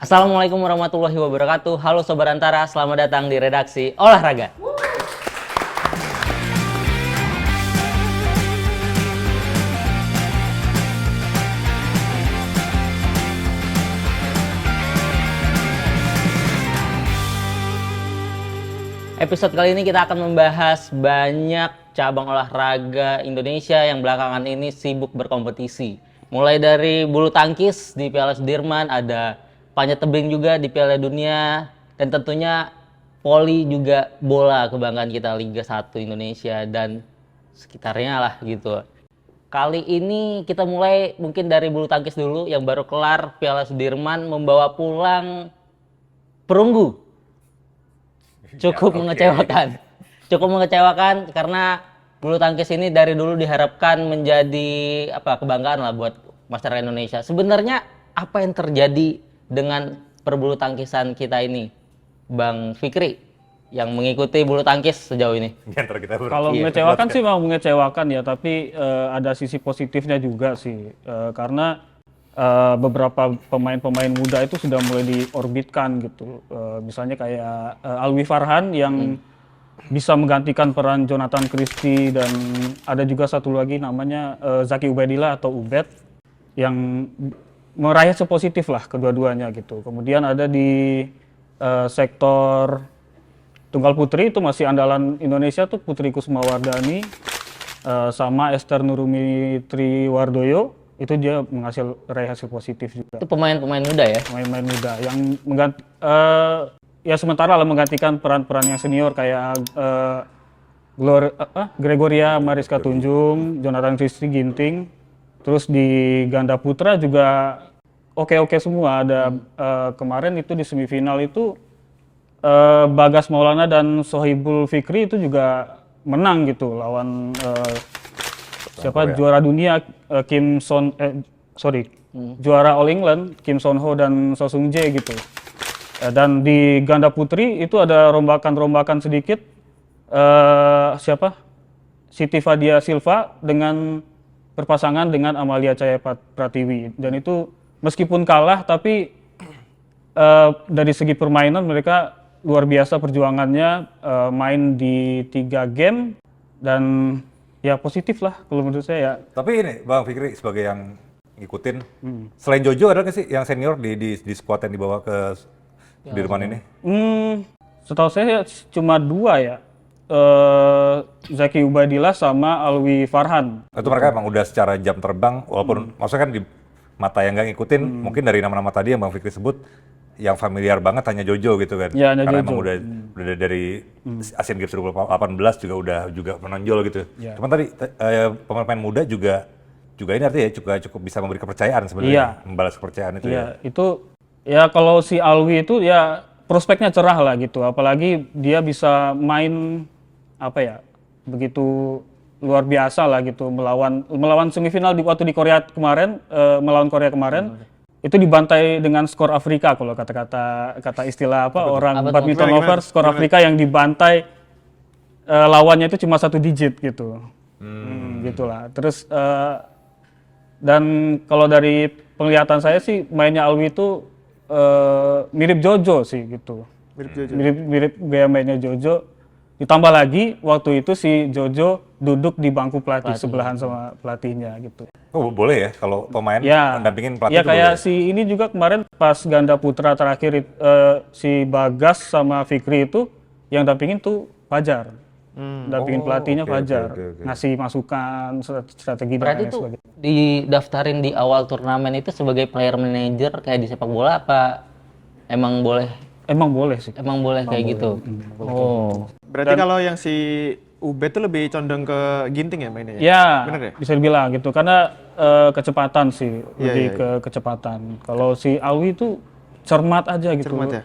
Assalamualaikum warahmatullahi wabarakatuh. Halo Sobat Antara, selamat datang di Redaksi Olahraga. Episode kali ini kita akan membahas banyak cabang olahraga Indonesia yang belakangan ini sibuk berkompetisi. Mulai dari bulu tangkis di Piala Sudirman, ada panjat tebing juga di Piala Dunia, dan tentunya voli juga bola kebanggaan kita Liga 1 Indonesia dan sekitarnya lah gitu. Kali ini kita mulai mungkin dari bulu tangkis dulu yang baru kelar Piala Sudirman membawa pulang perunggu. Cukup mengecewakan. Cukup mengecewakan karena bulu tangkis ini dari dulu diharapkan menjadi kebanggaan lah buat masyarakat Indonesia. Sebenarnya apa yang terjadi dengan perbulu tangkisan kita ini, Bang Fikri, yang mengikuti bulu tangkis sejauh ini? Kalau mengecewakan sih memang mengecewakan ya, tapi ada sisi positifnya juga sih, karena beberapa pemain-pemain muda itu sudah mulai diorbitkan gitu. Misalnya kayak Alwi Farhan yang bisa menggantikan peran Jonathan Christie, dan ada juga satu lagi namanya Zaki Ubaidillah atau Ubed yang meraih hasil positif lah kedua-duanya gitu. Kemudian ada di sektor tunggal putri itu masih andalan Indonesia tuh Putri Kusumawardani sama Esther Nurumi Triwardoyo. Itu dia raih hasil positif juga. Itu pemain-pemain muda ya? Pemain-pemain muda yang ya sementara lah menggantikan peran-peran yang senior kayak Gregoria Mariska Tunjung, Jonathan Christie Ginting. Terus di ganda putra juga oke semua. Ada kemarin itu di semifinal itu Bagas Maulana dan Sohibul Fikri itu juga menang gitu lawan juara dunia juara All England Kim Son Ho dan So Sung Jae gitu. Dan di ganda putri itu ada rombakan sedikit, Siti Fadia Silva dengan berpasangan dengan Amalia Chaya Pratiwi, dan itu meskipun kalah tapi dari segi permainan mereka luar biasa perjuangannya, main di 3 game dan ya positif lah kalau menurut saya ya. Tapi ini Bang Fikri sebagai yang ngikutin, selain Jojo ada nggak sih yang senior di squad yang dibawa ke Sudirman ini? Setahu saya cuma 2 ya, Zaki Ubaidillah sama Alwi Farhan. Itu mereka emang udah secara jam terbang, walaupun maksudnya kan di mata yang nggak ngikutin, mungkin dari nama-nama tadi yang Bang Fikri sebut, yang familiar banget hanya Jojo gitu kan, ya, karena Jojo. Emang udah dari Asian Games 2018 juga menonjol gitu. Ya. Cuman tadi pemain muda juga ini artinya cukup bisa memberi kepercayaan sebenarnya, membalas kepercayaan itu ya. Itu ya kalau si Alwi itu ya prospeknya cerah lah gitu, apalagi dia bisa main begitu luar biasa lah gitu melawan semifinal waktu di Korea kemarin, melawan Korea kemarin. Itu dibantai dengan skor Afrika kalau kata istilah orang badminton lover, skor Afrika yang dibantai lawannya itu cuma 1 digit gitu. Gitulah. Terus dan kalau dari penglihatan saya sih mainnya Alwi itu mirip Jojo sih gitu. Mirip gaya mainnya Jojo. Ditambah lagi waktu itu si Jojo duduk di bangku pelatih sebelahan sama pelatihnya gitu. Oh boleh ya kalau pemain mendampingin pelatih? Ya kayak si ini juga kemarin pas ganda putra terakhir si Bagas sama Fikri itu yang dampingin tuh Fajar. Dampingin pelatihnya Fajar. Okay. Ngasih masukan, strategi dan lain sebagainya. Berarti itu didaftarin di awal turnamen itu sebagai player manager kayak di sepak bola apa emang boleh? Emang boleh sih. Emang boleh kayak gitu. Berarti kalau yang si Ubed tuh lebih condong ke Ginting ya mainnya? Ya, bener ya? bisa dibilang gitu. Karena kecepatan sih, lebih ke kecepatan. Kalau si Alwi itu cermat aja gitu. Cermat ya?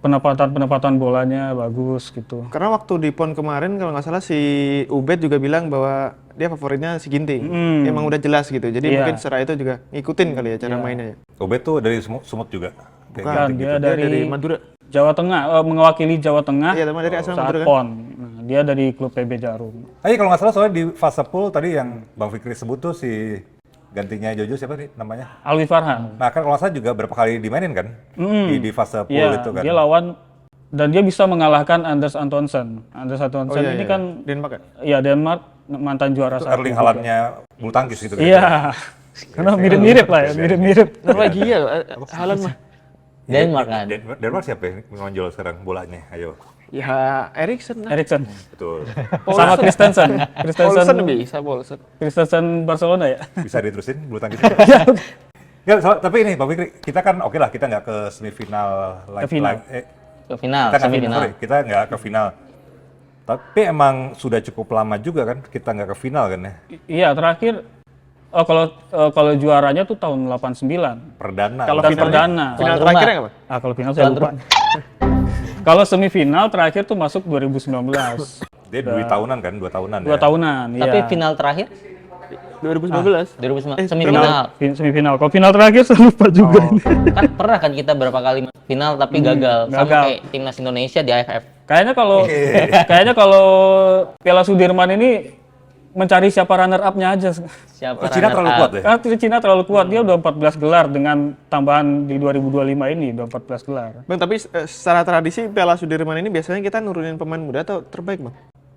Penempatan bolanya bagus gitu. Karena waktu di PON kemarin kalau nggak salah si Ubed juga bilang bahwa dia favoritnya si Ginting. Emang udah jelas gitu. Jadi mungkin secara itu juga ngikutin kali ya cara mainnya ya. Ubed tuh dari Sumut juga? Bukan, dia dari Madura. Jawa Tengah, mewakili Jawa Tengah dari asal saat Madura kan? PON. Dia dari klub PB Jarum. Kalau nggak salah soalnya di fase pool tadi yang Bang Fikri sebut tuh si gantinya Jojo siapa nih namanya? Alwi Farhan. Nah kan kalau nggak salah juga berapa kali dimainin kan di fase pool Iya, itu kan. dia lawan dan dia bisa mengalahkan Anders Antonsen. Anders Antonsen ini kan Denmark ya? ya Denmark mantan juara Itu satu. Erling Haaland-nya bulu tangkis gitu. Iya. Karena mirip-mirip lah ya, mirip-mirip. Norwegia, Haaland mah. Denmark kan. Denmark siapa yang menonjol sekarang bolanya? Ayo. Ya, Eriksen lah. Eriksen. Betul. Sama Christensen. Paulsen bisa, Paulsen. Christensen Barcelona ya. Bisa diterusin bulu tangkis. Ya, tapi ini Bang Fikri, kita kan oke lah kita nggak ke semifinal Ke final. Ke final, kita nggak semifinal. kita nggak ke final. Tapi emang sudah cukup lama juga kan kita nggak ke final kan ya. Iya, terakhir kalau juaranya tuh tahun 89. Perdana. Kalau Dan final- perdana. Final Tuan terakhirnya rumah. apa? Kalau final saya lupa. Kalau semifinal terakhir tuh masuk 2019. Dia 2 tahunan kan, 2 tahunan 2 ya. tahunan, Tapi iya. final terakhir 2019. 2009 Eh, semifinal. Semifinal. Kalau final terakhir saya lupa juga ini. Kan pernah kan kita berapa kali final tapi gagal. Sama gagal. kayak timnas Indonesia di AFF. Kayaknya kalau Piala Sudirman ini mencari siapa runner up-nya aja. Siapa Cina runner terlalu up? kuat ya. Karena Cina terlalu kuat, dia udah 14 gelar dengan tambahan di 2025 ini udah 14 gelar. Bang, tapi secara tradisi Piala Sudirman ini biasanya kita nurunin pemain muda atau terbaik, Bang?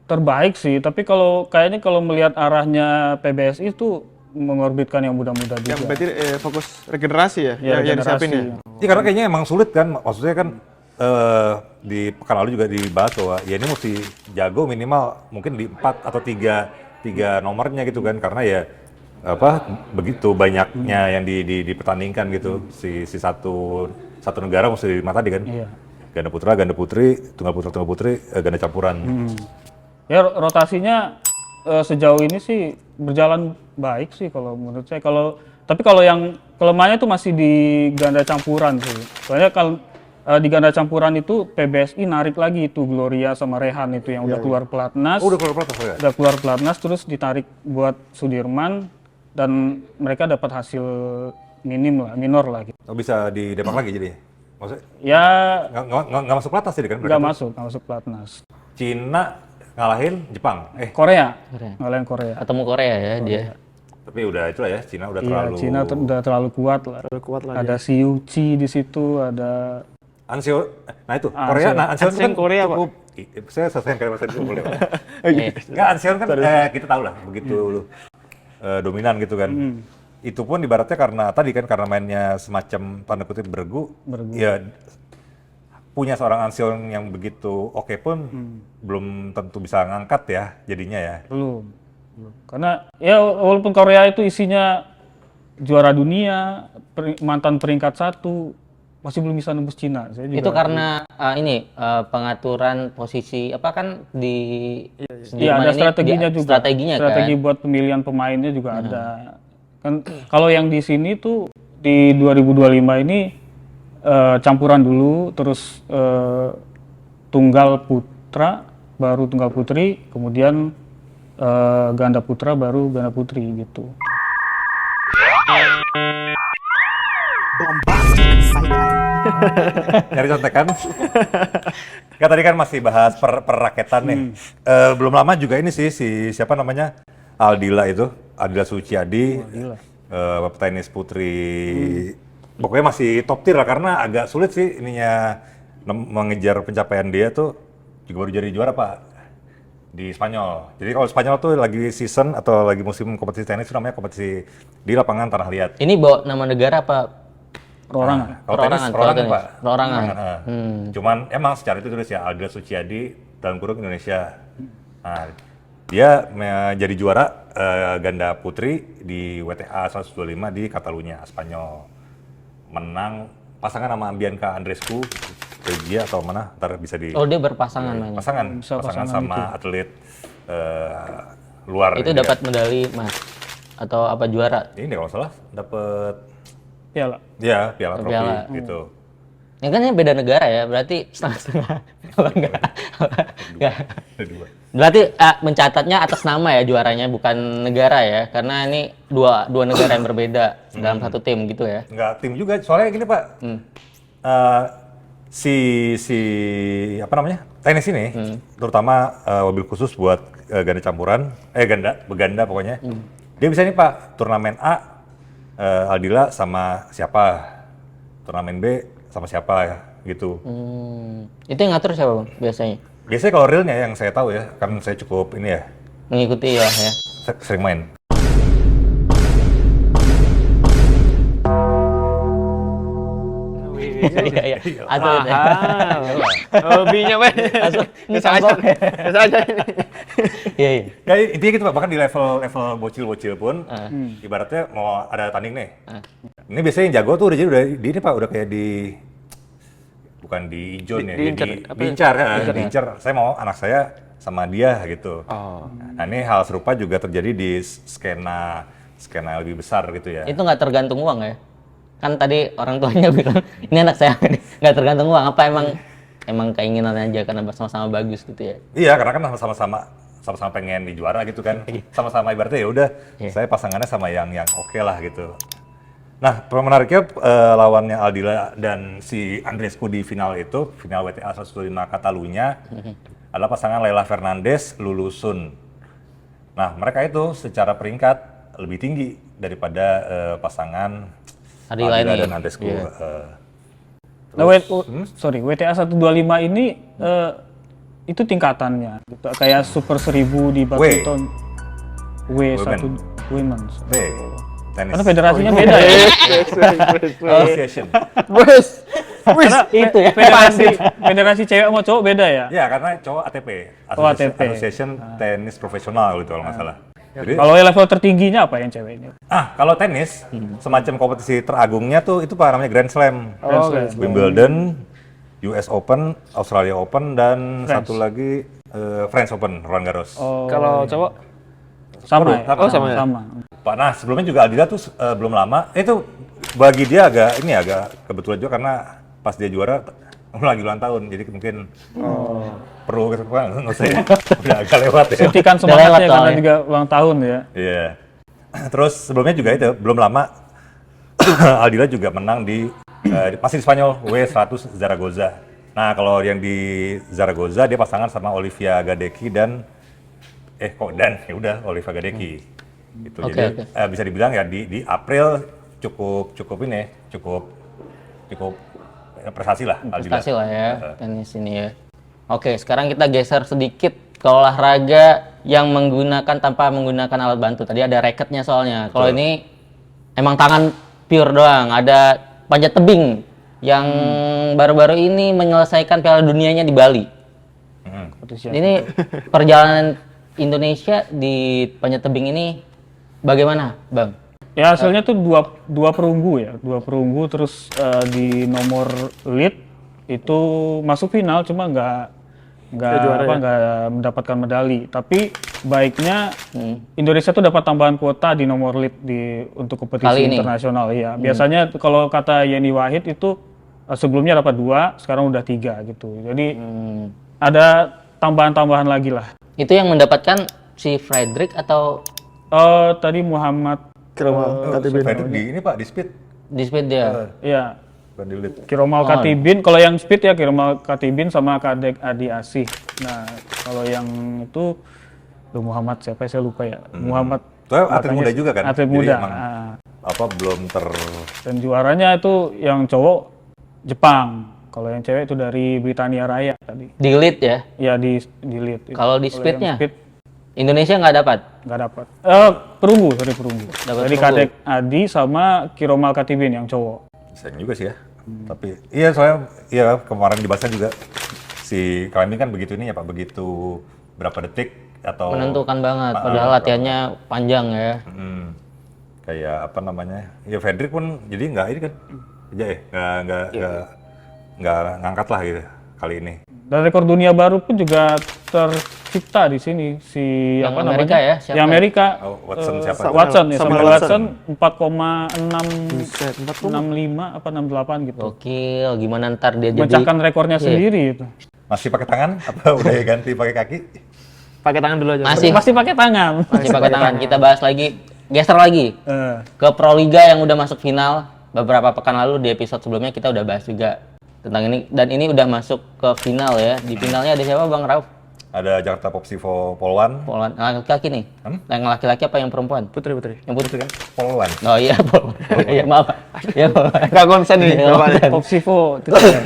Terbaik sih, tapi kayaknya kalau melihat arahnya PBSI itu mengorbitkan yang muda-muda juga. Yang berarti fokus regenerasi ya, Ya, yang regenerasi. disiapin ya. Iya karena kayaknya emang sulit kan, maksudnya kan di pekan lalu juga dibahas bahwa ya ini mesti jago minimal mungkin di 4 atau 3 nomornya gitu kan, karena ya begitu banyaknya yang dipertandingkan gitu, si satu negara mesti dimata kan. Iya. Ganda putra, ganda putri, tunggal putri, ganda campuran. Ya rotasinya sejauh ini sih berjalan baik sih kalau menurut saya. Tapi kalau yang kelemahannya itu masih di ganda campuran sih. Soalnya kalau di ganda campuran itu PBSI narik lagi itu Gloria sama Rehan itu yang udah keluar pelatnas. Oh, udah keluar pelatnas ya? Udah keluar pelatnas terus ditarik buat Sudirman dan mereka dapat hasil minor lah gitu. Oh, bisa di Demak lagi jadi? Maksudnya Ya nggak masuk pelatnas jadi kan? mereka nggak tuh? masuk pelatnas. Cina ngalahin Jepang. Korea. Korea. Ngalahin Korea. Ketemu Korea ya dia. Tapi udah itulah ya, Cina udah Iya, terlalu. Cina udah terlalu kuat lah. Terlalu kuat lah Ada si Yuchi di situ, ada Anseo, nah itu Korea, Anseo itu kan Korea, Pak. cukup. Saya selesaikan kalimat tadi dulu boleh. Pak? Iya. Nggak, Anseo kan kita tahu lah begitu dominan gitu kan. Itu pun ibaratnya karena mainnya semacam tanda kutip bergu. Ya punya seorang Anseo yang begitu oke pun belum tentu bisa ngangkat ya jadinya ya. belum. Karena ya walaupun Korea itu isinya juara dunia, mantan peringkat 1, masih belum bisa nembus Cina. Saya juga, Itu karena pengaturan posisi apa kan di iya Sudirman ada ini strateginya juga. Strateginya Strategi kan. buat pemilihan pemainnya juga ada. Kan kalau yang di sini tuh di 2025 ini campuran dulu, terus tunggal putra, baru tunggal putri, kemudian ganda putra, baru ganda putri gitu. Nyari contekan. Ya tadi kan masih bahas peraketan nih. Belum lama juga ini sih si siapa namanya Aldila Suciadi, petenis putri. Pokoknya masih top tier lah karena agak sulit sih ininya mengejar pencapaian dia tuh juga baru jadi juara Pak di Spanyol. Jadi kalau Spanyol tuh lagi season atau lagi musim kompetisi tenis itu namanya kompetisi di lapangan tanah liat. Ini bawa nama negara apa? Perorangan. Kalau tenis, perorangan Pak. Perorangan. Cuman emang secara itu tulis ya Aldila Suciadi dalam kurung Indonesia. Nah, dia jadi juara ganda putri di WTA 125 di Catalunya, Spanyol. Menang pasangan sama Bianca Andreescu, Belgia atau mana? Ntar bisa di Oh, dia berpasangan mainnya. pasangan pasangan sama atlet luar. Itu ini dapat medali emas atau apa juara? kan. Ini kalau nggak salah dapat Piala. ya piala trofi Piala. gitu. Ya kan ini beda negara ya, berarti setengah-setengah. Apa enggak? Enggak. Ada dua. Berarti mencatatnya atas nama ya juaranya, bukan negara ya, karena ini dua negara yang berbeda dalam satu tim gitu ya. Nggak tim juga, soalnya gini Pak. si apa namanya tenis ini, terutama mobil khusus buat ganda campuran, beganda pokoknya. Dia bisa nih Pak, turnamen A Aldila sama siapa, turnamen B sama siapa gitu. Itu yang ngatur siapa Bang biasanya? Biasanya kalau realnya yang saya tahu ya, karena saya cukup ini ya, Mengikuti ya ya. sering main. Iya iya. Atau Hobinya weh. Langsung Bisa aja. Bisa aja ini. Iya iya. Ya intinya gitu Pak, bahkan di level bocil-bocil pun, ibaratnya mau ada tanding nih. Ini biasanya yang jago tuh udah jadi udah di ini Pak, udah kayak bukan di ijon ya, diincar, diincar ya, diincar. Saya mau anak saya sama dia gitu. Oh. Nah ini hal serupa juga terjadi di skena yang lebih besar gitu ya. Itu nggak tergantung uang ya? Kan tadi orang tuanya bilang ini anak saya nggak tergantung uang. Apa emang keinginan aja karena sama-sama bagus gitu ya? Iya, karena kan sama-sama pengen di juara gitu kan. Sama-sama ibaratnya ya udah, saya pasangannya sama yang oke lah gitu. Nah, menariknya lawannya Aldila dan si Andreescu di final itu, final WTA 125 Catalunya, adalah pasangan Leylah Fernandez, Lulu Sun. Nah, mereka itu secara peringkat lebih tinggi daripada pasangan Aldila ini. dan Andreescu. Nah, WTA 125 ini itu tingkatannya, gitu. Kayak Super 1000 di badminton. W1 Women's. B, tenis Karena federasinya beda ya. Association. Bos. Karena Itu ya. federasi cewek sama cowok beda ya. Ya, karena cowok ATP, Oh, ATP. Association Tenis Profesional gitu kalau nggak salah. Jadi, Kalau yang level tertingginya apa yang ceweknya? kalau tenis, semacam kompetisi teragungnya tuh itu Pak namanya Grand Slam. Grand Slam. Wimbledon, US Open, Australia Open, dan satu lagi French Open, Roland Garros. Kalau cowok Sama ya? sama. sama ya? Sama. Pak, nah sebelumnya juga Aldila tuh belum lama, itu bagi dia agak kebetulan juga karena pas dia juara lagi ulang tahun, jadi mungkin perlu gitu kan, nggak usah ya, udah agak lewat ya. Suntikan Udah lewat semangatnya karena soalnya. juga ulang tahun ya. Iya. Terus sebelumnya juga itu belum lama Aldila juga menang di masih di Spanyol W100 Zaragoza. Nah kalau yang di Zaragoza dia pasangan sama Olivia Gadecki dan ya udah Olivia Gadecki. Gitu. Oke, Jadi bisa dibilang ya di April cukup prestasi lah Aldila. Prestasi lah ya tenis ini ya. Oke, sekarang kita geser sedikit ke olahraga yang menggunakan tanpa menggunakan alat bantu. Tadi ada raketnya soalnya. Kalau ini emang tangan pure doang. Ada panjat tebing yang baru-baru ini menyelesaikan Piala Dunianya di Bali. Ini perjalanan Indonesia di panjat tebing ini bagaimana, Bang? Ya hasilnya tuh dua perunggu terus di nomor lead itu masuk final cuma nggak mendapatkan medali. Tapi baiknya Indonesia tuh dapat tambahan kuota di nomor lead untuk kompetisi Kali ini? internasional ya. Biasanya kalau kata Yeni Wahid itu sebelumnya dapat 2, sekarang udah 3 gitu. Jadi ada tambahan-tambahan lagi lah. Itu yang mendapatkan si Frederick atau Tadi Muhammad Fredrik di ini Pak di speed, di speed dia? ya bukan di lead. Kiromal Katibin, kalau yang speed ya Kiromal Katibin sama Kadek Adi Asih. Nah, kalau yang itu Muhammad siapa saya lupa ya. Muhammad. Itu atlet muda juga kan? Atlet Jadi muda. emang belum Dan juaranya itu yang cowok Jepang. Kalau yang cewek itu dari Britania Raya tadi. Di lead ya? Ya di lead. Kalau di yang speednya? speed Indonesia nggak dapat? nggak dapat. Perunggu. Dapat Dari perunggu. Kadek Adi sama Kiromal Katibin yang cowok. sayang juga sih ya. Tapi iya soalnya kemarin dibahasnya juga si Kalimin kan begitu ini ya Pak, begitu berapa detik atau Menentukan banget, padahal latihannya panjang ya. kayak apa namanya? Ya Fredrik pun jadi nggak ini kan. Nggak ngangkat lah gitu kali ini. Dan rekor dunia baru pun juga tercipta di sini Yang apa Amerika namanya? ya? Siapa? Yang Amerika. Watson siapa? Watson ya, Samuel Samuel Watson Buset, 4,65 apa 68 gitu. Gokil, gimana ntar dia jadi Memecahkan rekornya sendiri itu. Masih pakai tangan? Apa udah ganti pakai kaki? Pakai tangan dulu aja. Masih pakai tangan. masih pakai tangan. Kita bahas lagi, geser lagi Eh, ke Proliga yang udah masuk final beberapa pekan lalu. Di episode sebelumnya kita udah bahas juga. tentang ini, dan ini udah masuk ke final ya. Di finalnya ada siapa Bang Rauf? Ada Jakarta Popsivo Polwan. Polwan, laki-laki nih. Yang laki-laki apa yang perempuan? Putri. Yang putri kan? Polwan. Oh iya, Polwan. Iya maaf. Ya Polwan. Nggak konsen nih. Nggak Bapak. konsen. Popsivo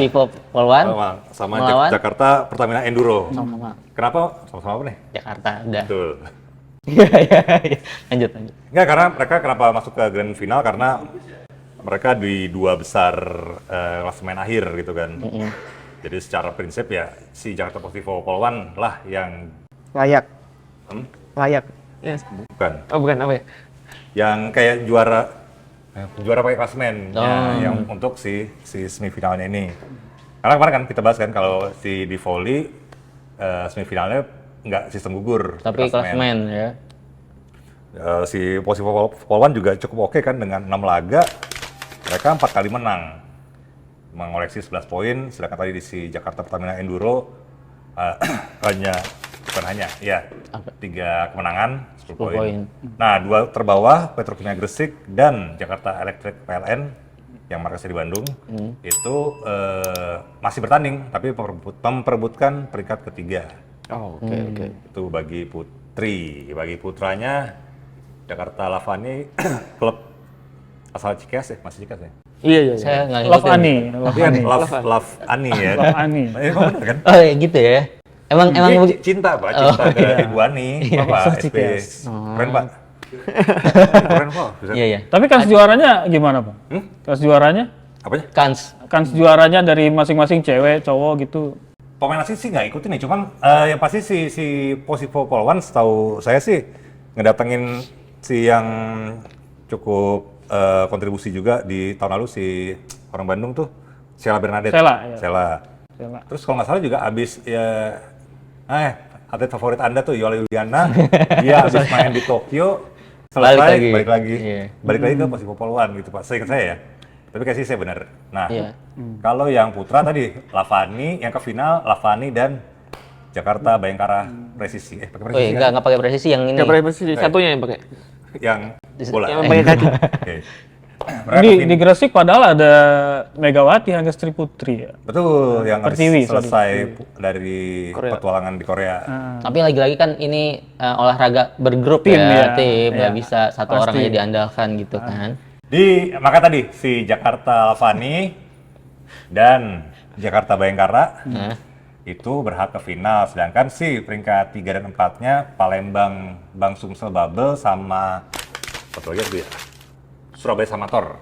Vivo Polwan. Sama Melawan? Jakarta Pertamina Enduro. Sama Kenapa? Sama-sama apa nih? Jakarta udah. Betul. Iya. Lanjut. Enggak, karena mereka kenapa masuk ke grand final, karena mereka di 2 besar klasemen akhir gitu kan. Jadi secara prinsip ya si Jakarta Popsivo Polwan lah yang Layak. Layak. Yes. bukan, Oh bukan apa ya? yang kayak juara pakai klasemen yang untuk si semifinalnya ini. Karena kemarin kan kita bahas kan kalau di volley semifinalnya nggak sistem gugur. Tapi klasemen ya. Si Popsivo Polwan juga cukup oke kan dengan 6 laga. Mereka 4 kali menang. Mengoleksi 11 poin, sedangkan tadi di si Jakarta Pertamina Enduro bukan hanya, 3 kemenangan, 10 poin. Nah, 2 terbawah, Petrokimia Gresik dan Jakarta Electric PLN yang markasnya di Bandung, itu masih bertanding, tapi memperebutkan peringkat ketiga. Oh oke. Itu bagi putri. Bagi putranya, Jakarta Lavani, klub asal Cikeas ya, masih Cikeas ya? Iya. Saya nggak Love ngikutin. Ani, Love Ani ya. Love Ani. Emang bener kan? Oh ya gitu ya. Emang Ini cinta Pak, cinta dari Ibu Ani, Bapak SP. Keren Pak. Keren Pak. Iya. Tapi kans juaranya gimana, Pak? Kans juaranya? Apanya? Kans juaranya dari masing-masing cewek, cowok gitu. Pemain asing sih nggak ikutin nih, cuman yang pasti si Popsivo Polwan setahu saya sih ngedatengin si yang cukup kontribusi juga di tahun lalu, si orang Bandung tuh, Sheila Bernadette. Sheila. Terus kalau nggak salah juga abis ya, atlet favorit Anda tuh Yola Yuliana, dia abis main di Tokyo, selesai balik lagi ke Popsivo Polwan gitu Pak, seingat saya ya. Tapi kasih saya benar. Nah, kalau yang putra tadi, Lavani, yang ke final, Lavani dan Jakarta Bayangkara Presisi. Pakai Oh iya, nggak pakai presisi yang ini. Nggak pernah pasti satunya yang pakai. Yang bola. Yang pakai kaki. Oke. Mereka ke Di Gresik padahal ada Megawati Hangestri Putri ya. betul, yang habis Pertiwi, selesai dari petualangan di Korea. Tapi lagi-lagi kan ini olahraga bergrup Tim ya, ya. tim nggak Iya. bisa satu orang aja diandalkan gitu kan. Maka tadi si Jakarta Lavani dan Jakarta Bayangkara itu berhak ke final, sedangkan si peringkat 3 dan 4-nya Palembang Bang Sumsel Babel sama apa lagi itu ya? Surabaya Samator.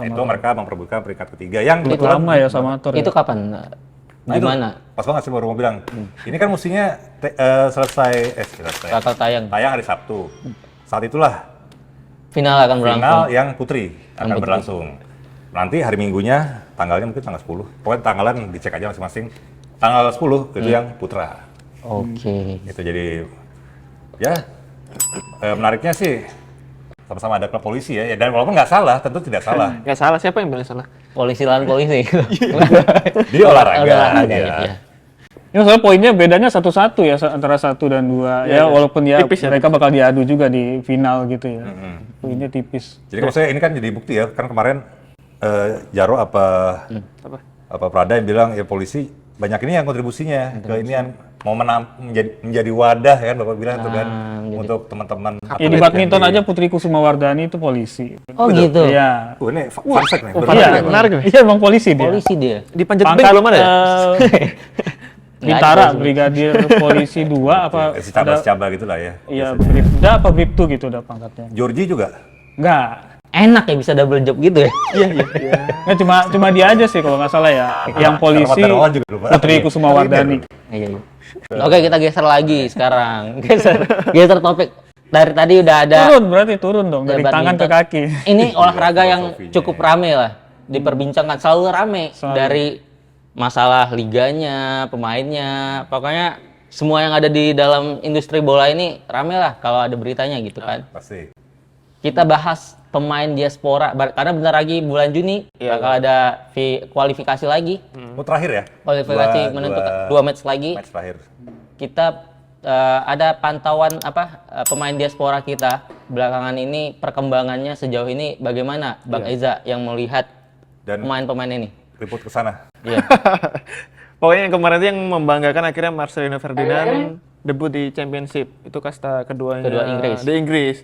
Itu mereka memperebutkan peringkat ketiga yang Itu kebetulan lama ya sama Tor. Itu kapan? Nah, itu Gimana? pas banget sih baru mau bilang. Ini kan mestinya selesai Bakal tayang. hari Sabtu. Saat itulah Final akan berlangsung. final yang putri akan berlangsung. Nanti hari Minggunya tanggalnya mungkin tanggal 10. Pokoknya tanggalan dicek aja masing-masing. Tanggal 10 itu yang putra. Oke. Itu jadi ya menariknya sih sama-sama ada klub polisi ya. Dan walaupun nggak salah, tentu tidak salah. Nggak salah, siapa yang bilang salah? Polisi lawan polisi. Di olahraga. Olahraga, ya. ya. Ini soalnya poinnya bedanya 1-1 ya antara 1 dan 2. Ya walaupun ya Tipis ya, mereka bakal diadu juga di final gitu ya. Poinnya tipis. Jadi maksudnya ini kan jadi bukti ya. Kan kemarin Jaro apa Prada yang bilang ya polisi banyak ini yang kontribusinya ke ini yang mau menjadi wadah ya kan Bapak bilang tuh kan untuk teman-teman. Ya di badminton aja Putri Kusumawardhani itu polisi. Oh gitu. Iya. Ini fun fact nih. Iya, menarik nih. Iya emang polisi dia. Polisi dia. Di Panjat Tebing belum ada ya? Bintara, Brigadir Polisi 2 apa? Si cabang gitu lah ya. Iya, Bribda apa Bribtu gitu udah pangkatnya. Georgie juga. Enggak. Enak ya bisa double job gitu ya. Nggak, cuma dia aja sih kalau nggak salah ya. Yang polisi Darmawan juga lupa. Putri Kusumawardhani. Iya. Oke, kita geser lagi sekarang. Geser topik. Dari tadi udah ada Berarti turun dong dari tangan ke kaki. Ini olahraga yang filosofinya. cukup rame lah, diperbincangkan, selalu rame. Dari masalah liganya, pemainnya, pokoknya semua yang ada di dalam industri bola ini rame lah kalau ada beritanya gitu kan. Pasti. Kita bahas pemain diaspora, karena bentar lagi bulan Juni bakal ada kualifikasi lagi, Oh terakhir ya? kualifikasi menentukan 2 match lagi. Match terakhir. Kita ada pantauan pemain diaspora kita belakangan ini, perkembangannya sejauh ini bagaimana Bang Eza yang melihat Dan pemain-pemain ini? liput ke sana. Iya. Pokoknya yang kemarin itu yang membanggakan akhirnya Marcelino Ferdinand debut di Championship. Itu kasta keduanya Kedua Inggris. di Inggris.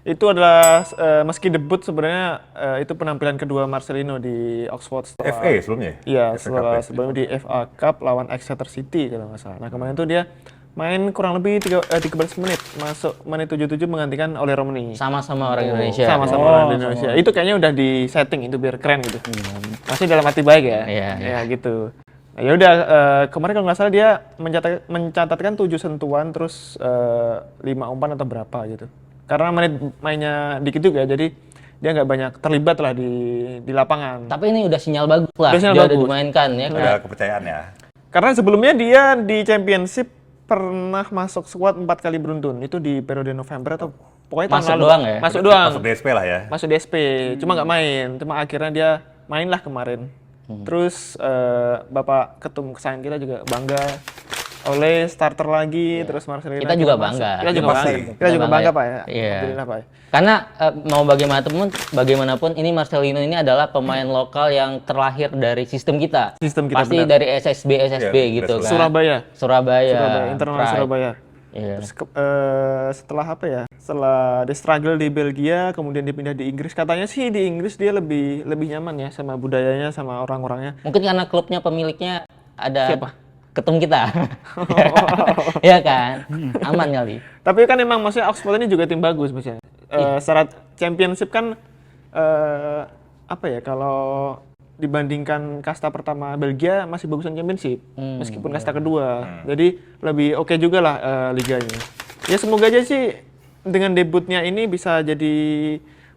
Itu adalah meski debut sebenarnya itu penampilan kedua Marcelino di Oxford setelah FA sebelumnya? Iya, FA Cup ya? sebelumnya di FA Cup lawan Exeter City kalau nggak salah. Nah, kemarin itu dia main kurang lebih 13 menit, masuk menit 77 menggantikan oleh Romney. Sama-sama orang Indonesia. Sama-sama orang Indonesia. Itu kayaknya udah di setting itu biar keren gitu. Masih dalam arti baik ya. Iya, Ya gitu. Nah, ya udah kemarin kalau nggak salah dia mencatatkan 7 sentuhan terus 5 umpan atau berapa gitu. Karena mainnya dikit juga jadi dia nggak banyak terlibat lah di lapangan. Tapi ini udah sinyal bagus lah. Udah sinyal Dia udah bagus. dimainkan ya kan. Ada kepercayaan ya. Karena sebelumnya dia di Championship pernah masuk squad 4 kali beruntun. Itu di periode November atau pokoknya tahun Masuk lalu. doang ya? Masuk doang. Masuk DSP lah ya. Masuk di SP, cuma nggak main. Cuma akhirnya dia main lah kemarin. Terus Bapak Ketum kesayangan kita juga bangga oleh starter lagi, terus Marcelino Kita juga masuk. bangga. Kita juga Pasti. bangga. Kita juga bangga Pak ya. Iya. Alhamdulillah Pak. Ya. Karena mau bagaimanapun ini Marcelino ini adalah pemain lokal yang terlahir dari sistem kita. Sistem kita, Pasti benar. dari SSB Iya, gitu kan. Surabaya. Surabaya. Internal Pride. Surabaya. Iya. Terus setelah apa ya? Setelah dia struggle di Belgia, kemudian dia pindah di Inggris. Katanya sih di Inggris dia lebih nyaman ya sama budayanya, sama orang-orangnya. Mungkin karena klubnya pemiliknya ada Siapa? ketum kita. Iya kan? Aman kali. Tapi kan emang maksudnya Oxford ini juga tim bagus maksudnya. Secara Championship kan apa ya, kalau dibandingkan kasta pertama Belgia masih bagusan Championship meskipun kasta kedua. Jadi lebih oke juga lah liganya. Ya semoga aja sih dengan debutnya ini bisa jadi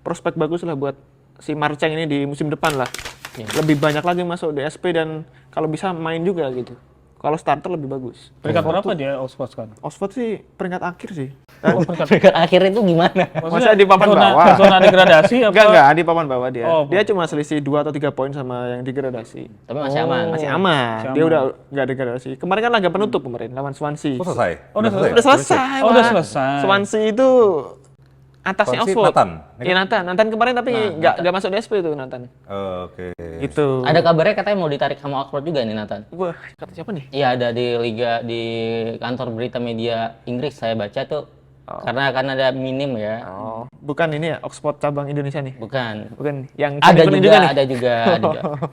prospek bagus lah buat si Marceng ini di musim depan lah. Lebih banyak lagi masuk DSP dan kalau bisa main juga gitu. Kalau starter lebih bagus. Peringkat berapa dia Oxford sekarang? Oxford sih peringkat akhir sih. Peringkat akhir itu gimana? Maksudnya di papan zona, bawah. Zona degradasi apa? Enggak, di papan bawah dia. Oh, Dia cuma selisih 2 atau 3 poin sama yang degradasi. Tapi masih aman. Masih aman. Masih Dia aman. udah enggak degradasi. Kemarin kan laga penutup kemarin lawan Swansea. Oh selesai? Oh, udah selesai. Udah selesai. Oh, udah Pak. selesai. Swansea itu atasnya Swansea Oxford. Nathan, ya Iya Nathan kemarin tapi enggak masuk DSP tuh Nathan. Oke. Gitu. Ada kabarnya katanya mau ditarik sama Oxford juga nih Nathan. Wah, kata siapa nih? Iya ada di kantor berita media Inggris saya baca tuh. Karena akan ada minim ya. Oh, bukan ini ya Oxford cabang Indonesia nih. Bukan. Bukan yang Ada kuning juga, nih. ada juga.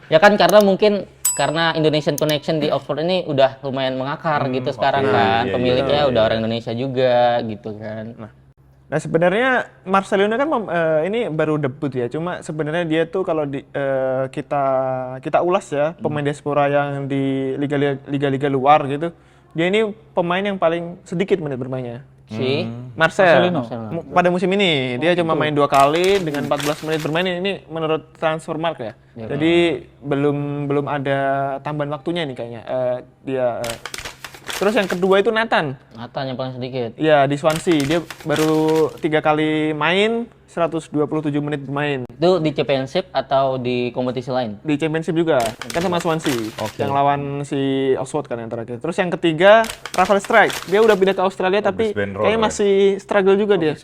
Ya kan karena mungkin karena Indonesian Connection di Oxford ini udah lumayan mengakar gitu sekarang kan. iya, Pemiliknya udah orang Indonesia juga gitu kan. Nah sebenarnya Marcelino kan ini baru debut ya. Cuma sebenarnya dia tuh kalau kita ulas ya pemain diaspora yang di liga-liga luar gitu. Dia ini pemain yang paling sedikit menit bermainnya. Si Marcel. Marcelino. Pada musim ini dia cuma main 2 kali dengan 14 menit bermain ini menurut Transfermarkt ya. Jadi belum ada tambahan waktunya nih kayaknya. Terus yang kedua itu Nathan. yang paling sedikit. Ya di Swansea dia baru 3 kali main 127 menit bermain. Itu di Championship atau di kompetisi lain? Di Championship juga kan sama Swansea yang lawan si Oxford kan yang terakhir. Terus yang ketiga Rafael Strike. Dia udah pindah ke Australia tapi Brisbane Roar kayaknya ya. masih struggle juga dia.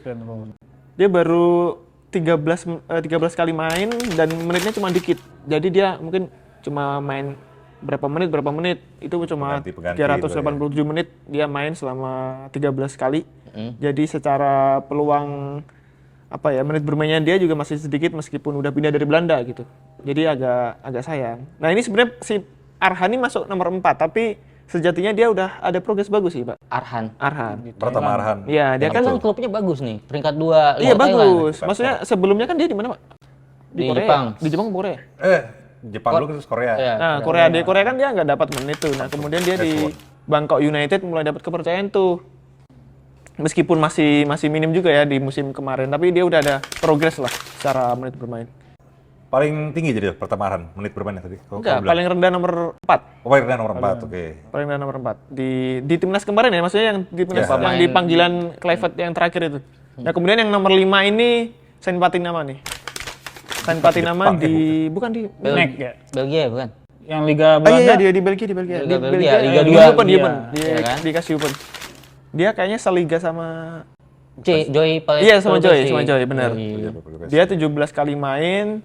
Dia baru 13 kali main dan menitnya cuma dikit. Jadi dia mungkin cuma main berapa menit itu cuma Pengganti 387 menit dia main selama 13 kali. Jadi secara peluang apa ya menit bermainnya dia juga masih sedikit meskipun udah pindah dari Belanda gitu. Jadi agak sayang. Nah, ini sebenarnya si Arhan ini masuk nomor 4 tapi sejatinya dia udah ada progres bagus sih, Pak. Arhan. Pertama Arhan. Iya, dia Kan kan klubnya bagus nih, peringkat 2 iya bagus. Maksudnya sebelumnya kan dia di mana, Pak? Di Korea. Jepang. Di Jepang ke Korea. Jepang dulu terus Korea. Iya. Nah, di Korea kan dia nggak dapat menit tuh. Nah, kemudian dia di Bangkok United mulai dapat kepercayaan tuh. Meskipun masih minim juga ya di musim kemarin, tapi dia udah ada progres lah secara menit bermain. Paling tinggi jadi pertama Arhan menit bermainnya tadi. Enggak, paling rendah nomor 4. Oh, paling rendah nomor 4. Oke. Paling rendah nomor 4. Di timnas kemarin ya, maksudnya yang di timnas yang di panggilan Kluivert yang terakhir itu. Nah, kemudian yang nomor 5 ini Saint Patinama nih. Saint Patinama bukan di Nek ya. Belgia bukan? Yang Liga iya Belanda. dia di Belgia. Liga Belgia, Liga di 2. Open, Iya kan? dikasih Open. Dia kayaknya seliga sama Joy Palestina. Iya sama Joy, benar. Iya. Dia 17 kali main.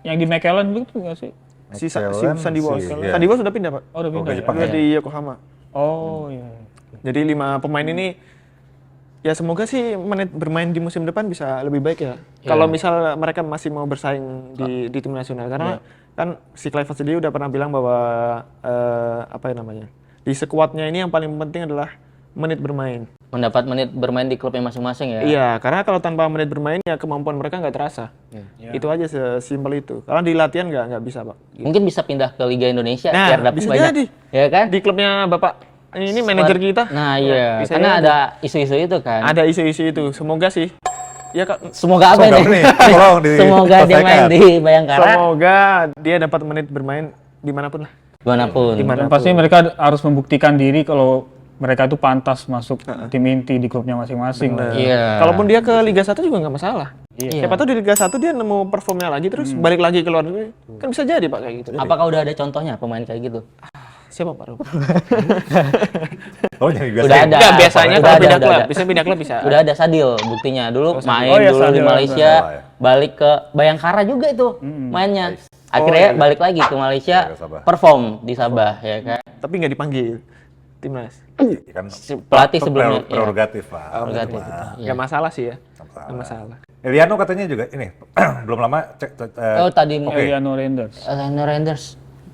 Yang di McAllen itu nggak sih? Sandy Walsh. iya. Sandy Walsh udah pindah, Pak. Oh, udah pindah ke ya? Jepang Udah ya? di Yokohama. Oh, iya. Jadi 5 pemain ini ya semoga sih menit bermain di musim depan bisa lebih baik ya. Kalau misal mereka masih mau bersaing di tim nasional karena kan si Clive sendiri udah pernah bilang bahwa apa ya namanya? Di skuadnya ini yang paling penting adalah menit bermain. Mendapat menit bermain di klubnya masing-masing ya. Iya, karena kalau tanpa menit bermain ya kemampuan mereka nggak terasa. Itu aja sesimpel itu. Kalau di latihan nggak bisa, Pak. Mungkin bisa pindah ke Liga Indonesia Nah, biar dapat bisa banyak. jadi. Ya kan? Di klubnya Bapak ini manajer kita. Nah, iya. bisa Karena jadi. ada isu-isu itu kan. Ada isu-isu itu. Semoga sih. Ya Kak, Semoga apa Semoga nih? nih, tolong Semoga dia main diselesaikan. di Bayangkara semoga dia dapat menit bermain dimanapun lah. dimanapun. Dan pasti mereka harus membuktikan diri kalau mereka itu pantas masuk tim inti di klubnya masing-masing. lah. Iya. Kalaupun dia ke Liga 1 juga nggak masalah. Iya. Siapa tahu di Liga 1 dia nemu performnya lagi terus balik lagi ke luar negeri. Kan bisa jadi Pak kayak gitu. Apakah udah ada contohnya pemain kayak gitu? Siapa Pak? Oh, jadi biasa. Udah ada. Enggak, biasanya Udah kalau ada, pindah udah klub, ada. bisa pindah klub bisa. Udah ada Sadil buktinya. Dulu main Oh, iya, dulu di Sadil, Malaysia, Sadil, ya. balik ke Bayangkara juga itu mainnya. Akhirnya balik lagi ke Malaysia, Ke Sabah. perform di Sabah ya kan. Tapi nggak dipanggil timnas. Kan Pelatih sebelumnya. ya. prerogatif, Pak. Prerogatif. Nggak masalah sih ya. Nggak masalah. Eliano katanya juga ini belum lama Oh tadi mau Eliano Renders. Elena Renders.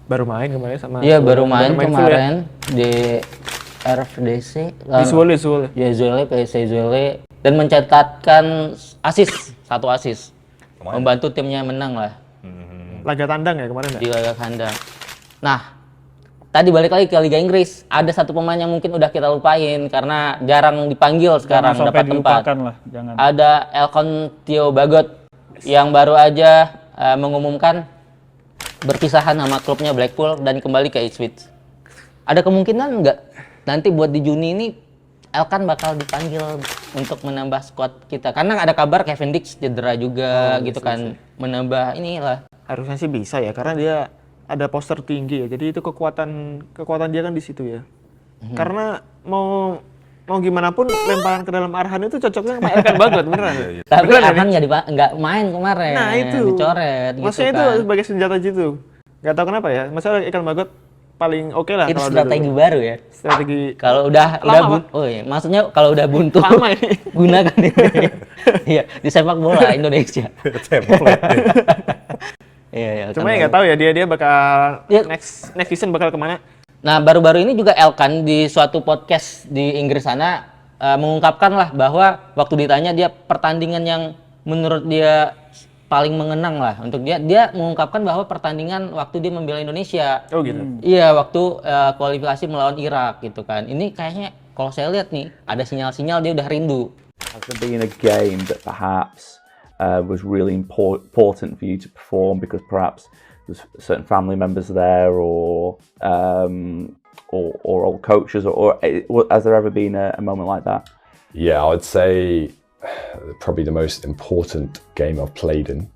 Baru main kemarin sama. Iya baru main full ya. kemarin di RFDC. Di Zwolle. Ya Zwolle, PSV Zwolle dan mencatatkan satu asis. Lumayan. Membantu timnya menang lah Laga tandang ya kemarin ya. di laga kandang. Nah, tadi balik lagi ke Liga Inggris, ada satu pemain yang mungkin udah kita lupain karena jarang dipanggil sekarang Jangan sampai dapat tempat. dilupakan lah, jangan. Ada Elkan Theo Bagot yang baru aja mengumumkan berpisahan sama klubnya Blackpool dan kembali ke Ipswich. Ada kemungkinan nggak nanti buat di Juni ini Elkan bakal dipanggil untuk menambah squad kita? Karena ada kabar Kevin Dix cedera juga gitu kan, menambah inilah. Harusnya sih bisa ya karena dia ada poster tinggi ya. Jadi itu kekuatan dia kan di situ ya. Karena mau gimana pun lemparan ke dalam Arhan itu cocoknya sama Elkan Bagot beneran. Tapi Beneran, Arhan nggak main kemarin. Nah itu dicoret maksudnya gitu itu kan. sebagai senjata jitu. Gak tahu kenapa ya. Masalah Elkan Bagot paling oke lah Itu kalau strategi dulu. baru ya. Strategi Kalau udah Lama, oh iya, maksudnya kalau udah buntu Lama ini. gunakan ini. Iya, di sepak bola Indonesia. template. Iya, iya. cuma Elkan ya nggak tahu ya dia bakal Dia- next season bakal kemana. Nah, baru-baru ini juga Elkan di suatu podcast di Inggris sana mengungkapkan lah bahwa waktu ditanya dia pertandingan yang menurut dia paling mengenang lah untuk dia mengungkapkan bahwa pertandingan waktu dia membela Indonesia. Oh gitu. Iya, waktu kualifikasi melawan Irak gitu kan. Ini kayaknya kalau saya lihat nih ada sinyal-sinyal dia udah rindu. Has there been a game that perhaps was really important for you to perform because perhaps there's certain family members there or old coaches or has there ever been a moment like that? Yeah, I would say probably the most important game I've played in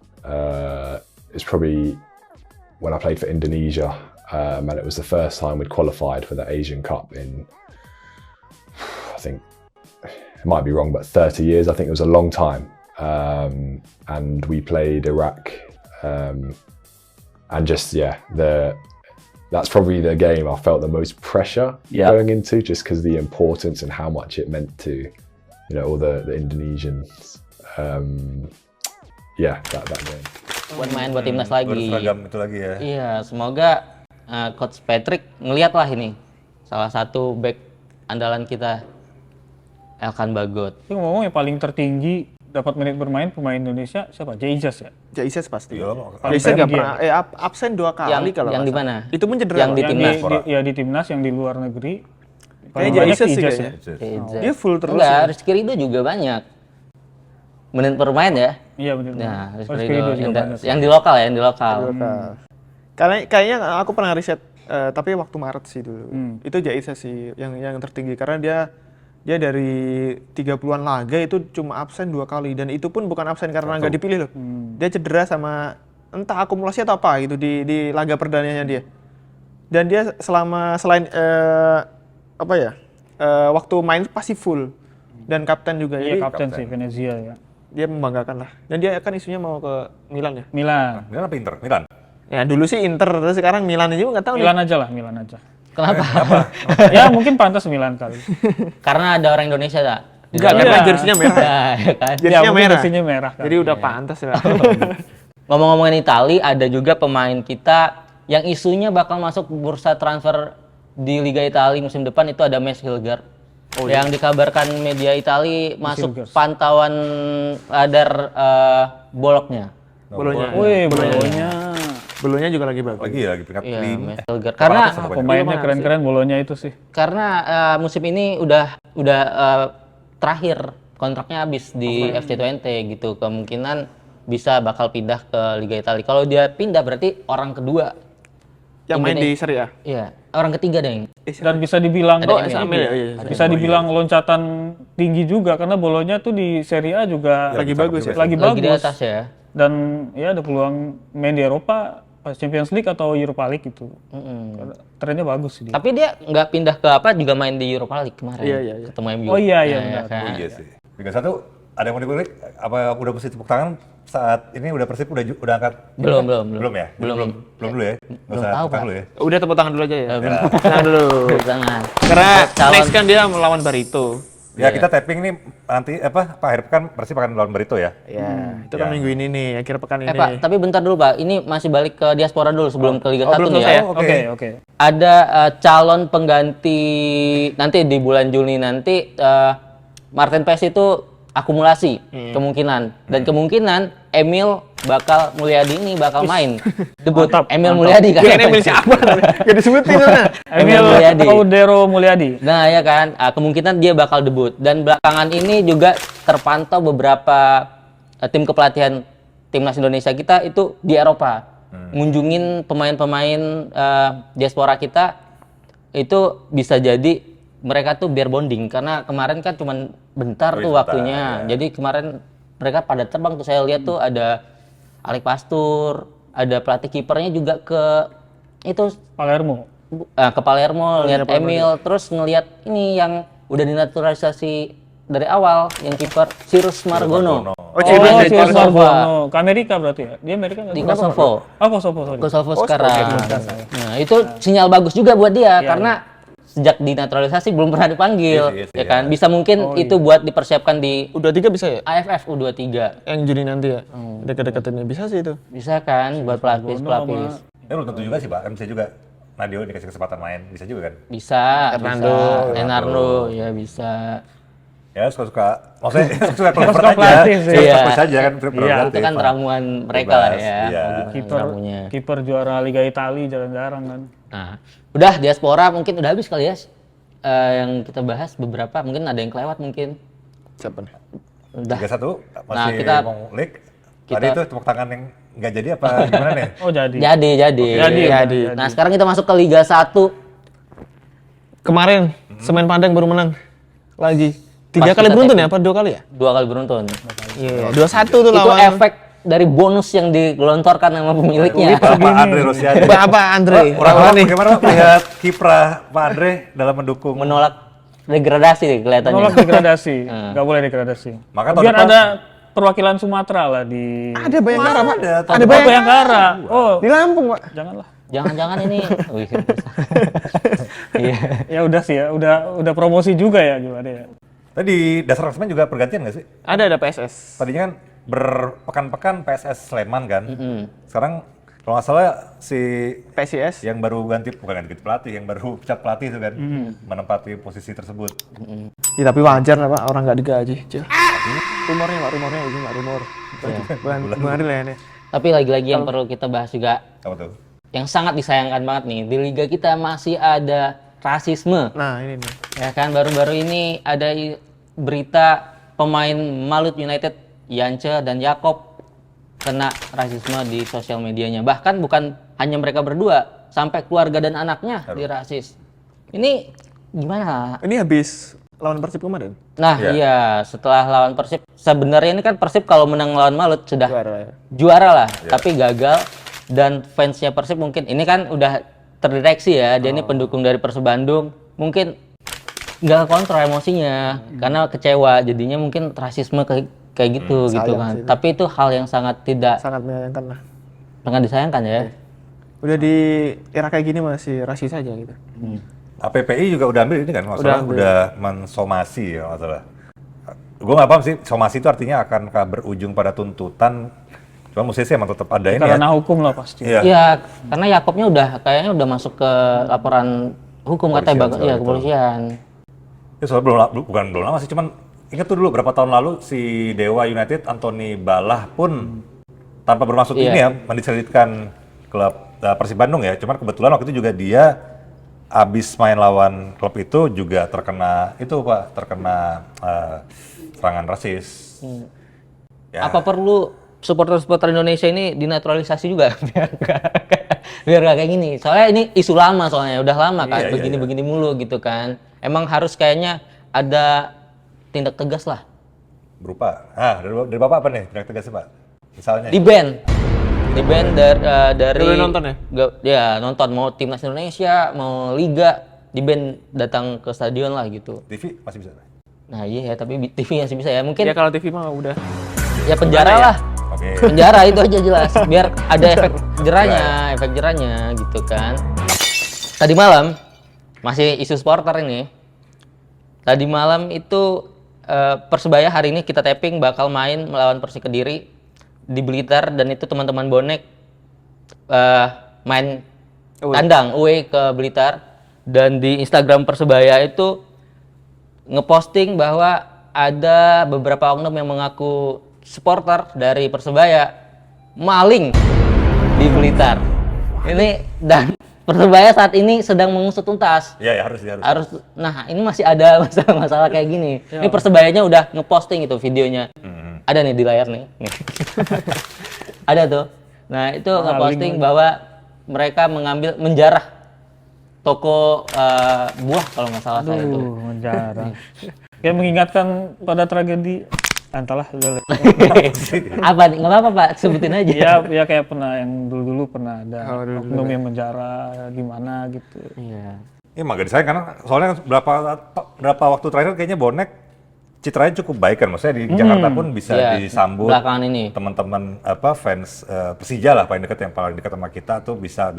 is probably when I played for Indonesia, and it was the first time we'd qualified for the Asian Cup in, I think, it might be wrong, but 30 years. I think it was a long time. And we played Iraq, and just that's probably the game I felt the most pressure going into, just because the importance and how much it meant to, all the Indonesians. That game. Buat main buat timnas lagi. Berseragam itu lagi ya. Iya, semoga Coach Patrick ngeliat lah ini salah satu back andalan kita Elkan Bagot. Tapi ngomong yang paling tertinggi dapat menit bermain pemain Indonesia siapa? Jaizas ya? Jaizas pasti. Iya, Jaizas nggak dia. pernah absen 2 kali kalau yang nggak di mana? salah. Itu pun cedera. Yang di Pak. timnas. Di timnas yang di luar negeri. Paling Kayaknya banyak Jaizas sih Ijaz kayaknya. Jaizas. Dia full terus Enggak, ya. Rizky Ridho juga banyak. Menit bermain ya. Iya benar. Nah, Rizky Rizky Ridho Ridho juga banyak. yang di lokal ya, yang di lokal. Kayaknya aku pernah riset tapi waktu Maret sih dulu. Itu Jaizas sih yang tertinggi karena dia dari 30-an laga itu cuma absen 2 kali dan itu pun bukan absen karena nggak dipilih loh. Dia cedera sama entah akumulasi atau apa gitu di laga perdananya dia. Dan dia selain waktu main pasti full dan kapten juga. Iya Jadi kapten sih Venezia ya. dia membanggakan lah. Dan dia kan isunya mau ke Milan ya. Milan. Milan apa Inter? Milan. Ya dulu sih Inter, terus sekarang Milan aja nggak tahu nih. Milan aja lah, Milan aja. Kenapa? Ya mungkin pantas Milan kali. Karena ada orang Indonesia tak? Enggak, Iya. karena jersinya merah. Nah, ya kan? Jersinya mungkin merah. jersinya merah kan. Jadi udah pantas lah. Ngomong-ngomongin Itali, ada juga pemain kita yang isunya bakal masuk bursa transfer di Liga Italia musim depan, itu ada Max Hilgard. Yang dikabarkan media Itali masuk Hilgers. pantauan radar Bologna. Bolonya. Wih, Bolonya. Bolonya juga lagi bagus. Lagi peringkat Iya, 5. Max Hilgard. Karena Pemainnya keren-keren Bolonya itu sih. karena musim ini udah terakhir, kontraknya habis di FC Twente gitu. Kemungkinan bisa bakal pindah ke Liga Italia. Kalau dia pindah berarti orang kedua. Yang main di Serie A. Iya, orang ketiga deh. Dan bisa dibilang Emil ya. Iya. bisa dibilang loncatan tinggi juga karena Bolonya tuh di Serie A juga Lagi bagus ya. lagi Lagi di bagus. atas ya. Dan ya ada peluang main di Eropa, Champions League atau Europa League itu. Trennya bagus sih dia. Tapi dia nggak pindah ke apa, juga main di Europa League kemarin. Iya. Ketemu MU. Oh iya, Nah, benar. kan? Oh iya sih. Liga 1 ada yang mau dikulik? Apa udah mesti tepuk tangan saat ini udah Persib udah angkat? Belum ya. Belum dulu ya. Nggak usah tahu, tepuk tangan Pak. dulu ya. Udah tepuk tangan dulu aja ya. Tepuk tangan dulu. Jangan. Karena Calon- next kan dia melawan Barito. Ya kita tapping nih nanti Pak akhir pekan Persib akan lawan Barito ya. Ya, itu kan Ya. minggu ini nih, akhir pekan ini. Pak, tapi bentar dulu Pak. Ini masih balik ke diaspora dulu sebelum ke Liga 1 belum nih selesai ya. ya? Oke. Oke. Ada calon pengganti nanti di bulan Juni nanti, Martin Paes itu akumulasi kemungkinan, dan kemungkinan Emil Mulyadi ini bakal main debut. Emil Mulyadi kan. Kira Emil siapa? Gak disebutin mana. Emil Mulyadi. Audero Mulyadi. Nah ya kan, kemungkinan dia bakal debut. Dan belakangan ini juga terpantau beberapa tim kepelatihan timnas Indonesia kita itu di Eropa, ngunjungin pemain-pemain diaspora kita. Itu bisa jadi mereka tuh biar bonding, karena kemarin kan cuman bentar tuh sebentar, waktunya. Jadi kemarin mereka pada terbang tuh, saya lihat tuh ada Alek Pastur, ada pelatih kipernya juga ke itu Palermo. ke Palermo, lihat Emil, terus ngelihat ini yang udah dinaturalisasi dari awal, yang kiper Cyrus Margono. Oh, Si Cyrus dari Kosovo. Margono. Ke Amerika berarti ya? Dia Amerika nggak Di sih? Kosovo. Oh, Kosovo, sorry. Kosovo sekarang. Nah, itu sinyal bagus juga buat dia, karena sejak dinaturalisasi belum pernah dipanggil, Yes, ya kan? Bisa mungkin itu buat dipersiapkan di Udah 3 bisa ya? AFF U23. Yang Juni nanti ya? Deket-deketinnya bisa sih itu. Bisa kan buat pelapis-pelapis. Ya belum tentu juga sih Pak, kan bisa juga Nadio dikasih kesempatan main, bisa juga kan? Bisa, Hernando. bisa. Enardo, ya bisa. Ya suka-suka, maksudnya suka Suka prefer aja, pelatih sih. suka Iya. prefer saja kan, prerogatif, Itu kan Pak. ramuan mereka lah Bebas, ya. iya. bagaimana Kiper ramunya. kiper juara Liga Italia jarang-jarang kan. Nah, udah diaspora mungkin udah habis kali ya. Yang kita bahas beberapa, mungkin ada yang kelewat mungkin. Siapa nih? Udah. Liga 1 masih Nah, kita- mau league. Tadi kita- itu tepuk tangan yang nggak jadi apa gimana nih? Oh, jadi. Jadi. Jadi. Nah, sekarang kita masuk ke Liga 1. Kemarin, Semen Padang baru menang. Lagi. 3 Pas kali kita beruntun tapping. ya? Apa 2 kali ya? 2 kali beruntun. Iya, 2-1 tuh Itu lawan. efek dari bonus yang digelontorkan sama pemiliknya. Bapak Andre Rosiade. Apa Andre? Orang-orang bagaimana Pak melihat kiprah Pak Andre dalam mendukung? Menolak degradasi nih kelihatannya. Menolak degradasi. Nggak boleh degradasi. Maka tahun Biar depan- ada perwakilan Sumatera lah di Ada Bayangkara, Pak. Ada Oh, Bayangkara. Oh, Di Lampung, Pak. janganlah. Jangan-jangan ini. Wih, iya. Ya udah sih ya, udah promosi juga ya gimana ya. Tadi di dasar klasemen juga pergantian nggak sih? Ada PSS. Tadinya kan berpekan-pekan PSS Sleman kan. Sekarang kalau nggak salah si PSIS. yang baru bukan ganti pelatih, yang baru pecat pelatih itu kan menempati posisi tersebut. Ya, tapi wajar lah, Pak. Orang nggak digaji. Rumornya, Pak. Rumornya itu nggak rumor. Bukan Ari lah ya. Tapi lagi-lagi yang perlu kita bahas juga, Apa tuh? yang sangat disayangkan banget nih, di liga kita masih ada rasisme. Nah, ini nih. Ya kan, baru-baru ini ada berita pemain Malut United, Yance dan Yakob kena rasisme di sosial medianya. Bahkan bukan hanya mereka berdua, sampai keluarga dan anaknya dirasis. Ini gimana? Ini habis lawan Persib kemarin. Nah iya, setelah lawan Persib, sebenarnya ini kan Persib kalau menang lawan Malut sudah juara lah, tapi gagal. Dan fansnya Persib mungkin, ini kan udah terdeteksi ya, dia ini pendukung dari Persib Bandung, mungkin nggak kontrol emosinya karena kecewa, jadinya mungkin rasisme kayak gitu gitu sayang kan. sih itu. Tapi itu hal yang sangat tidak Sangat menyayangkan lah. sangat disayangkan ya. Udah di era kayak gini masih rasis saja gitu. APPI juga udah ambil ini kan, nggak Udah salah, ambil. udah mensomasi ya nggak salah. Gue nggak paham sih, somasi itu artinya akankah berujung pada tuntutan? Cuma mesti sih emang tetap ada ini ya. Karena hukum lah pasti. Iya. Ya, karena Yakobnya kayaknya udah masuk ke laporan hukum katanya, Kepolisian soal ya itu. kepolisian. Ya soalnya bukan belum lama sih, cuman ingat tuh dulu berapa tahun lalu si Dewa United Anthony Balah pun tanpa bermaksud Iya. ini ya mendiskreditkan klub Persib Bandung ya. Cuman kebetulan waktu itu juga dia abis main lawan klub itu juga terkena serangan rasis. Ya. Apa perlu supporter-supporter Indonesia ini dinaturalisasi juga biar gak kayak gini? Soalnya ini isu lama, soalnya udah lama kan, Iya, begini-begini mulu gitu kan. Emang harus kayaknya ada tindak tegas lah. Berupa, dari Bapak apa nih tindak tegasnya Pak? Misalnya? Di band dari Boleh nonton ya? Ya nonton, mau timnas Indonesia, mau liga, di band datang ke stadion lah gitu. TV masih bisa? Nah iya ya, tapi TV masih bisa ya, mungkin Ya kalau TV mah udah. ya penjara ya? lah. Oke. Penjara itu aja jelas, biar ada efek jerahnya gitu kan. Tadi malam masih isu supporter ini. Tadi malam itu Persebaya hari ini kita tapping bakal main melawan Persik Kediri di Blitar, dan itu teman-teman bonek main tandang away ke Blitar, dan di Instagram Persebaya itu ngeposting bahwa ada beberapa oknum yang mengaku supporter dari Persebaya maling di Blitar. Ini, dan Persebaya saat ini sedang mengusut tuntas. Iya ya harus. Nah, ini masih ada masalah-masalah kayak gini. Ini Persebayanya udah ngeposting itu videonya. Ada nih di layar nih. Nih. Ada tuh. Nah, itu ngeposting bahwa mereka menjarah toko buah kalau nggak salah saya itu. Menjarah. Kayak mengingatkan pada tragedi entahlah udah. Apa nih? Nggak apa-apa Pak, sebutin aja. Ya kayak pernah yang dulu pernah ada oknum yang menjara gimana gitu. Iya. Ini mah gak disayang karena soalnya berapa waktu terakhir kayaknya bonek citranya cukup baik kan, maksudnya di Jakarta pun bisa Iya, disambut belakangan ini. teman-teman fans Persija lah paling dekat sama kita tuh bisa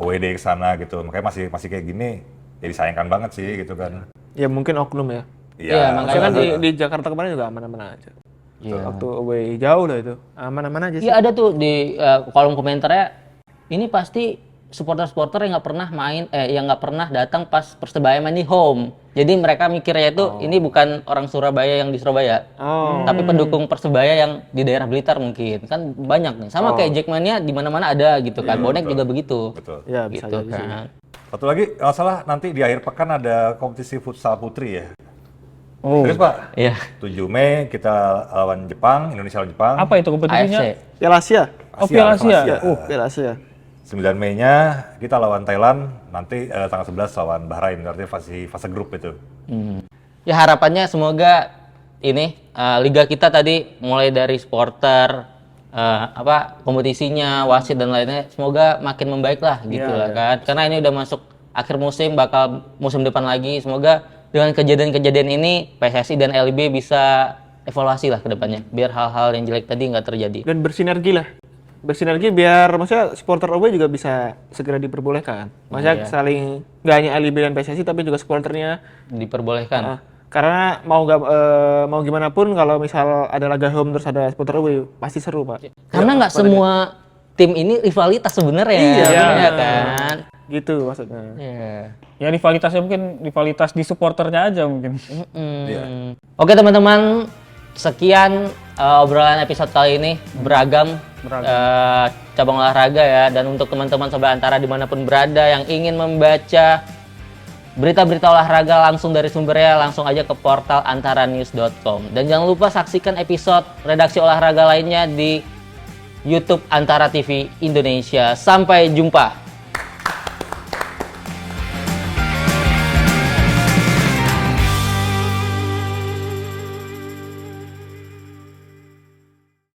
WD ke sana gitu, makanya masih kayak gini ya disayangkan banget sih gitu kan. Ya mungkin oknum ya. Iya, Maksudnya kan di Jakarta kemarin juga aman-aman aja. Iya. Waktu away jauh lah itu. Aman-aman aja sih. Iya, ada tuh di kolom komentarnya, ini pasti supporter-supporter yang nggak pernah yang nggak pernah datang pas Persebaya main di home. Jadi mereka mikirnya itu ini bukan orang Surabaya yang di Surabaya, tapi pendukung Persebaya yang di daerah Blitar mungkin. Kan banyak nih. Sama kayak Jackmania di mana-mana ada gitu kan. Bonek juga begitu. Betul. Ya bisa Gitu jadi sih. kan. Satu lagi nggak salah nanti di akhir pekan ada kompetisi futsal putri ya. Oh. Terus Pak, Iya. 7 Mei kita lawan Jepang, Indonesia lawan Jepang. Apa itu kompetisinya? AFC. Piala Asia. Oh, Piala Asia. Piala Asia. 9 Mei-nya kita lawan Thailand, nanti tanggal 11 lawan Bahrain, artinya fase grup itu. Ya harapannya semoga ini liga kita tadi mulai dari supporter kompetisinya, wasit dan lainnya semoga makin membaik lah gitu lah kan. Karena ini udah masuk akhir musim, bakal musim depan lagi. Semoga dengan kejadian-kejadian ini PSSI dan LIB bisa evaluasi lah ke depannya biar hal-hal yang jelek tadi nggak terjadi. Dan bersinergi lah. Bersinergi biar maksudnya supporter away juga bisa segera diperbolehkan. Maksudnya saling nggak hanya LIB dan PSSI tapi juga supporternya. Diperbolehkan. Karena mau gimana pun kalau misal ada laga home terus ada supporter away pasti seru Pak. Karena nggak semua tim ini rivalitas sebenarnya. Iya kan. Gitu maksudnya. Iya. Ya rivalitasnya mungkin rivalitas di supporternya aja mungkin. Oke teman-teman, sekian obrolan episode kali ini, beragam cabang olahraga ya. Dan untuk teman-teman Sobat Antara dimanapun berada yang ingin membaca berita-berita olahraga langsung dari sumbernya, langsung aja ke portal antaranews.com. Dan jangan lupa saksikan episode redaksi olahraga lainnya di YouTube Antara TV Indonesia. Sampai jumpa.